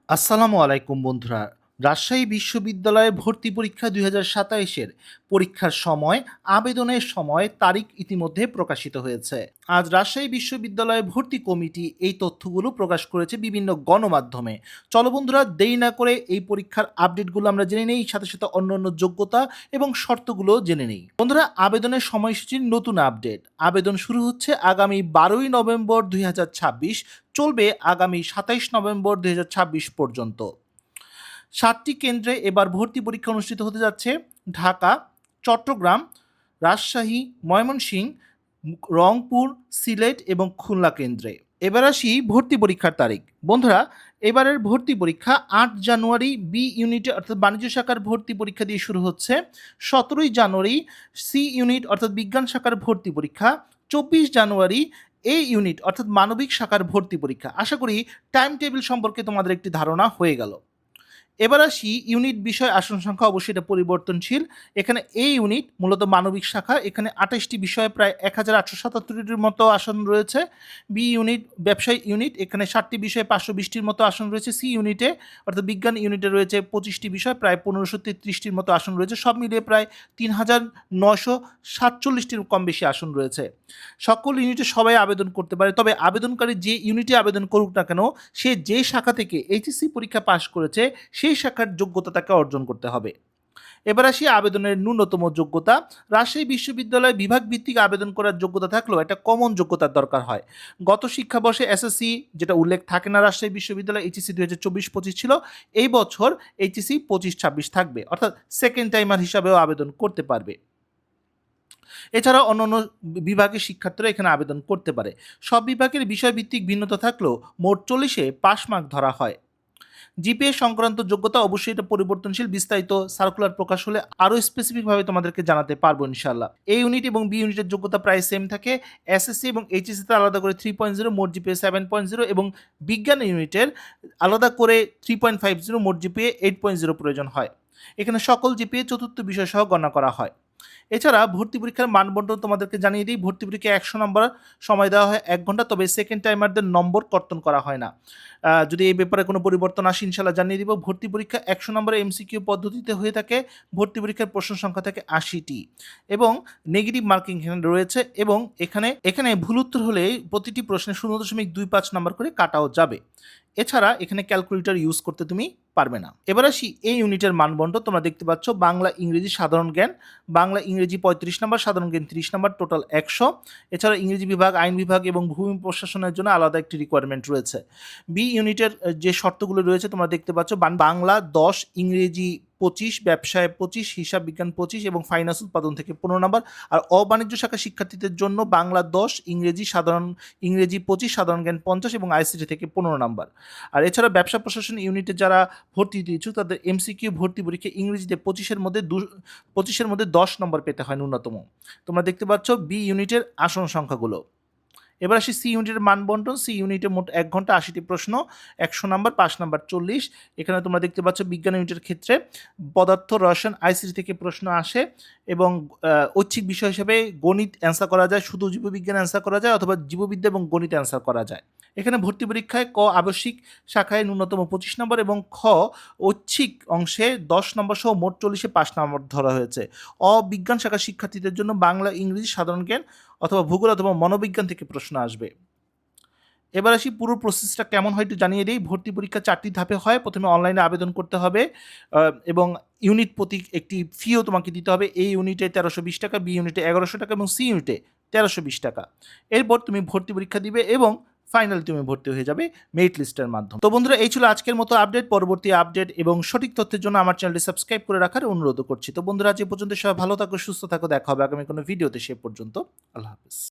আসসালামু আলাইকুম বন্ধুরা। রাজশাহী বিশ্ববিদ্যালয়ে ভর্তি পরীক্ষা ২০২৭-এর পরীক্ষার সময়, আবেদনের সময়, তারিখ ইতিমধ্যে প্রকাশিত হয়েছে। আজ রাজশাহী বিশ্ববিদ্যালয়ে ভর্তি কমিটি এই তথ্যগুলো প্রকাশ করেছে বিভিন্ন গণমাধ্যমে। চলো বন্ধুরা, দেরি না করে এই পরীক্ষার আপডেটগুলো আমরা জেনে নেই, সাথে সাথে অন্যান্য যোগ্যতা এবং শর্তগুলো জেনে নেই। বন্ধুরা, আবেদনের সময়সূচির নতুন আপডেট। আবেদন শুরু হচ্ছে আগামী ১২ই নভেম্বর ২০২৬, চলবে আগামী ২৭ নভেম্বর ২০২৬ পর্যন্ত। ৭টি কেন্দ্রে এবার ভর্তি পরীক্ষা অনুষ্ঠিত হতে যাচ্ছে: ঢাকা, চট্টগ্রাম, রাজশাহী, ময়মনসিংহ, রংপুর, সিলেট এবং খুলনা কেন্দ্রে। এবার আসি ভর্তি পরীক্ষার তারিখ। বন্ধুরা, এবারের ভর্তি পরীক্ষা ৮ জানুয়ারি বি ইউনিটে অর্থাৎ বাণিজ্য শাখার ভর্তি পরীক্ষা দিয়ে শুরু হচ্ছে। ১৭ই জানুয়ারি সি ইউনিট অর্থাৎ বিজ্ঞান শাখার ভর্তি পরীক্ষা। ২৪ জানুয়ারি এ ইউনিট অর্থাৎ মানবিক শাখার ভর্তি পরীক্ষা। আশা করি টাইম টেবিল সম্পর্কে তোমাদের একটি ধারণা হয়ে গেল। এবার আসি ইউনিট বিষয় আসন সংখ্যা, অবশ্যই এটা পরিবর্তনশীল। এখানে এ ইউনিট মূলত মানবিক শাখা, এখানে ২৮টি বিষয়ে প্রায় ১,৮৭৭টির মতো আসন রয়েছে। বি ইউনিট ব্যবসায় ইউনিট, এখানে ৬০টি বিষয়ে ৫২০টির মতো আসন রয়েছে। সি ইউনিটে অর্থাৎ বিজ্ঞান ইউনিটে রয়েছে ২৫টি বিষয়, প্রায় ১৫৩৩টির মতো আসন রয়েছে। সব মিলিয়ে প্রায় ৩,৯৪৭টির কম বেশি আসন রয়েছে। সকল ইউনিটে সবাই আবেদন করতে পারে, তবে আবেদনকারী যে ইউনিটে আবেদন করুক না কেন, সে যে শাখা থেকে এইচএসসি পরীক্ষা পাশ করেছে সেই শাখার যোগ্যতা তাকে অর্জন করতে হবে। এবার আসি আবেদনের ন্যূনতম যোগ্যতা। রাজশাহী বিশ্ববিদ্যালয়ে বিভাগ ভিত্তিক আবেদন করার যোগ্যতা থাকলেও একটা কমন যোগ্যতার দরকার হয়। গত শিক্ষাবর্ষে এসএসসি যেটা উল্লেখ থাকে না রাজশাহী বিশ্ববিদ্যালয়, এইচএসসি ২০২৪-২৫ ছিল, এই বছর এইচএসসি ২৫-২৬ থাকবে, অর্থাৎ সেকেন্ড টাইমার হিসাবেও আবেদন করতে পারবে। এছাড়াও অন্যান্য বিভাগের শিক্ষার্থীরা এখানে আবেদন করতে পারে। সব বিভাগের বিষয়ভিত্তিক ভিন্নতা থাকলেও মোট ৪০-এ পাস মার্ক ধরা হয়। জিপিএ সংক্রান্ত যোগ্যতা অবশ্যই এটা পরিবর্তনশীল, বিস্তারিত সার্কুলার প্রকাশ হলে আরও স্পেসিফিকভাবে তোমাদেরকে জানাতে পারবো ইনশাআল্লাহ। এ ইউনিট এবং বি ইউনিটের যোগ্যতা প্রায় সেম থাকে। এসএসসি এবং এইচএসসিতে আলাদা করে 3.0, মোট জিপিএ 7.0 এবং বিজ্ঞান ইউনিটের আলাদা করে 3.50, মোট জিপিএ 8.0 প্রয়োজন হয়। এখানে সকল জিপিএ চতুর্থ বিষয় সহ গণনা করা হয়। এছাড়া ভর্তি পরীক্ষার মানবন্টন তোমাদেরকে জানিয়ে দিই। ভর্তি পরীক্ষায় ১০০ নম্বর সময় দেওয়া হয় ১ ঘন্টা, তবে সেকেন্ড টাইমারদের নম্বর কর্তন করা হয় না। যদি এই ব্যাপারে কোনো পরিবর্তন আসে ইনশাল্লাহ জানিয়ে দিব। ভর্তি পরীক্ষা ১০০ নম্বরের এমসিকিউ পদ্ধতিতে হয়ে থাকে। ভর্তি পরীক্ষার প্রশ্ন সংখ্যা থাকে ৮০টি এবং নেগেটিভ মার্কিং এখানে রয়েছে, এবং এখানে ভুল উত্তর হলে প্রতিটি প্রশ্নে ০.25 নম্বর করে কাটাও যাবে। এছাড়া এখানে ক্যালকুলেটর ইউজ করতে তুমি পারবে না। এবার আসি এই ইউনিটের মানবন্টন। তোমরা দেখতে পাচ্ছ বাংলা, ইংরেজি, সাধারণ জ্ঞান। বাংলা ইংরেজি ৩৫ নম্বর, সাধারণ জ্ঞান ৩০ নম্বর, টোটাল ১০০। এছাড়া ইংরেজি বিভাগ, আইন বিভাগ এবং ভূমি প্রশাসনের জন্য আলাদা একটি রিকোয়ারমেন্ট রয়েছে। বি ইউনিটের যে শর্তগুলো রয়েছে তোমরা দেখতে পাচ্ছ, বাংলা ১০, ইংরেজি ২৫, ব্যবসায় ২৫, হিসাব বিজ্ঞান ২৫ এবং ফাইন্যান্স উৎপাদন থেকে ১৫ নম্বর। আর অবাণিজ্য শাখা শিক্ষার্থীদের জন্য বাংলা ১০, ইংরেজি ২৫, সাধারণ জ্ঞান ৫০ এবং আইসিটি থেকে ১৫ নম্বর। আর এছাড়া ব্যবসা প্রশাসন ইউনিটে যারা ভর্তি দিয়েছো তাদের এমসিকিউ ভর্তি পরীক্ষা ইংরেজিতে ২৫-এর মধ্যে ১০ নম্বর পেতে হয় ন্যূনতম। তোমরা দেখতে পাচ্ছ বি ইউনিটের আসন সংখ্যাগুলো। এবার আসি সি ইউনিটের মানবন্টন। সি ইউনিটে মোট ১ ঘন্টা ৮০টি প্রশ্ন, ১০০ নম্বর, পাস নাম্বার ৪০। এখানে তোমরা দেখতে পাচ্ছ বিজ্ঞান ইউনিটের ক্ষেত্রে পদার্থ, রসায়ন, আইসিটি থেকে প্রশ্ন আসে এবং ঐচ্ছিক বিষয় হিসেবে গণিত অ্যান্সার করা যায়, শুধু জীববিজ্ঞান অ্যান্সার করা যায়, অথবা জীববিদ্যা এবং গণিত অ্যান্সার করা যায়। এখানে ভর্তি পরীক্ষায় ক আবশ্যিক শাখায় ন্যূনতম ২৫ নম্বর এবং খ ঐচ্ছিক অংশে ১০ নম্বর সহ মোট ৪০-এ ৫ নম্বর ধরা হয়েছে। অবিজ্ঞান শাখার শিক্ষার্থীদের জন্য বাংলা, ইংরেজি, সাধারণ জ্ঞান অথবা ভূগোল অথবা মনোবিজ্ঞান থেকে প্রশ্ন আসবে। এবার আসি পুরো প্রসেসটা কেমন হয় একটু জানিয়ে দিই। ভর্তি পরীক্ষা ৪টি ধাপে হয়। প্রথমে অনলাইনে আবেদন করতে হবে এবং ইউনিট প্রতি একটি ফিও তোমাকে দিতে হবে। এই ইউনিটে ১৩২০ টাকা, বি ইউনিটে ১১০০ টাকা এবং সি ইউনিটে ১৩২০ টাকা। এরপর তুমি ভর্তি পরীক্ষা দিবে এবং ফাইনাল তুমি ভর্তি হয়ে যাবে মেরিট লিস্টের মাধ্যমে। তো বন্ধুরা, এই ছিল আজকের মতো আপডেট। পরবর্তী আপডেট এবং সঠিক তথ্যের জন্য আমার চ্যানেলটি সাবস্ক্রাইব করে রাখার অনুরোধ করছি। তো বন্ধুরা, আজ এ পর্যন্ত সবাই ভালো থাকো, সুস্থ থাকো। দেখা হবে আগামী কোনো ভিডিওতে। সে পর্যন্ত আল্লাহ হাফেজ।